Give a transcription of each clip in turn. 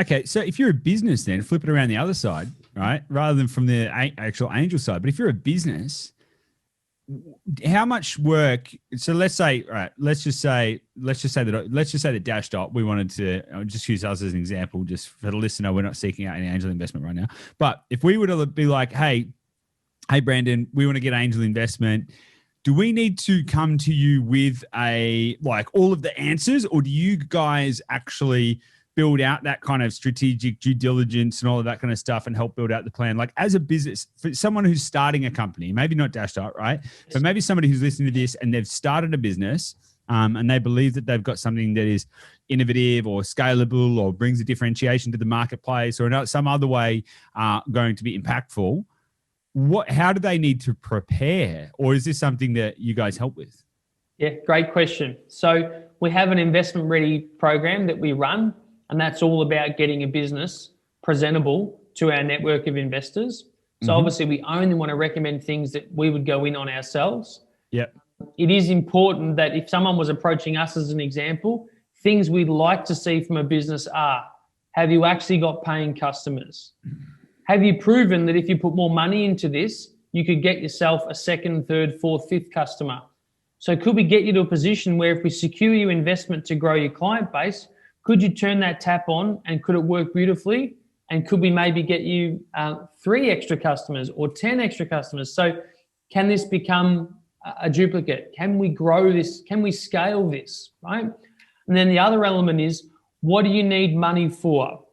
okay, so if you're a business, then flip it around the other side, right? Rather than from the actual angel side. But if you're a business, how much work? So let's say, all right, let's just say that Dash Dot, we wanted to, I'll just use us as an example, just for the listener. We're not seeking out any angel investment right now. But if we were to be like, hey, Brandon, we want to get angel investment. Do we need to come to you with all of the answers, or do you guys actually build out that kind of strategic due diligence and all of that kind of stuff and help build out the plan? Like, as a business, for someone who's starting a company, maybe not Dashdot, right? But maybe somebody who's listening to this and they've started a business and they believe that they've got something that is innovative or scalable or brings a differentiation to the marketplace or some other way going to be impactful. How do they need to prepare? Or is this something that you guys help with? Yeah, great question. So we have an investment ready program that we run, and that's all about getting a business presentable to our network of investors. So obviously we only want to recommend things that we would go in on ourselves. Yep. It is important that if someone was approaching us as an example, things we'd like to see from a business are, have you actually got paying customers? Have you proven that if you put more money into this, you could get yourself a second, third, fourth, fifth customer? So could we get you to a position where if we secure your investment to grow your client base, could you turn that tap on and could it work beautifully? And could we maybe get you 3 extra customers or 10 extra customers? So can this become a duplicate? Can we grow this? Can we scale this, right? And then the other element is, what do you need money for?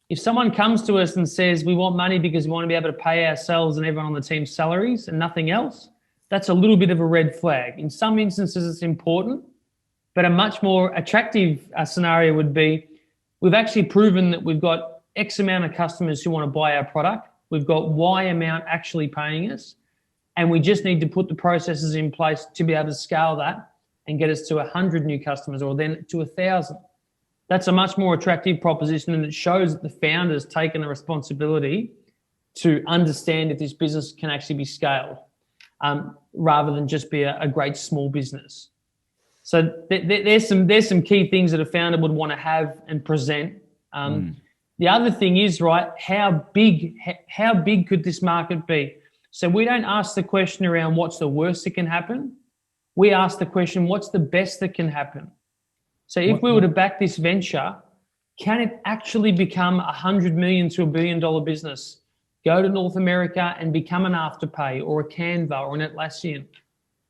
If someone comes to us and says, we want money because we want to be able to pay ourselves and everyone on the team's salaries and nothing else, that's a little bit of a red flag. In some instances, it's important, but a much more attractive scenario would be, we've actually proven that we've got X amount of customers who want to buy our product. We've got Y amount actually paying us. And we just need to put the processes in place to be able to scale that and get us to 100 new customers or then to 1,000. That's a much more attractive proposition, and it shows that the founder's taken the responsibility to understand if this business can actually be scaled rather than just be a great small business. So there's some key things that a founder would want to have and present. The other thing is, right, how big could this market be? So we don't ask the question around what's the worst that can happen. We ask the question, what's the best that can happen? So if we were to back this venture, can it actually become $100 million to $1 billion business? Go to North America and become an Afterpay or a Canva or an Atlassian.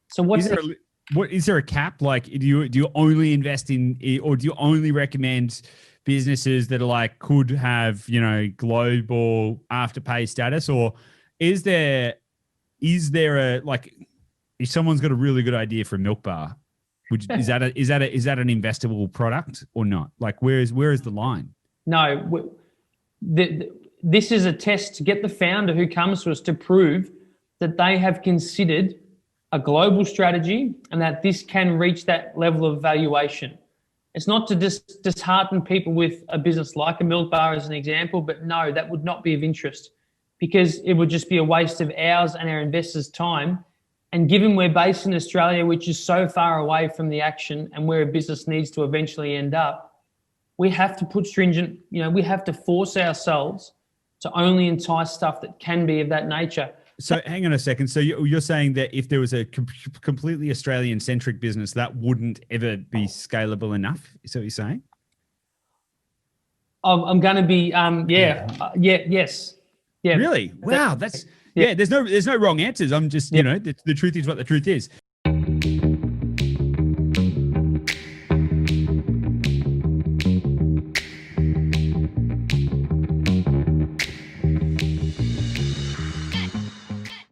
So is there a cap? Like, do you only invest in, or do you only recommend businesses that are like could have, global Afterpay status, or is there a, like, if someone's got a really good idea for a milk bar, is that an investable product or not? Like, where is the line? No, this is a test to get the founder who comes to us to prove that they have considered a global strategy and that this can reach that level of valuation. It's not to dishearten people with a business like a milk bar as an example, but no, that would not be of interest because it would just be a waste of ours and our investors' time. And given we're based in Australia, which is so far away from the action and where a business needs to eventually end up, we have to put stringent, we have to force ourselves to only entice stuff that can be of that nature. So hang on a second. So you're saying that if there was a completely Australian-centric business, that wouldn't ever be scalable enough? Is that what you're saying? I'm going to be, yes. Yeah. Really? Wow. That's, yeah, there's no wrong answers. I'm just, the truth is what the truth is.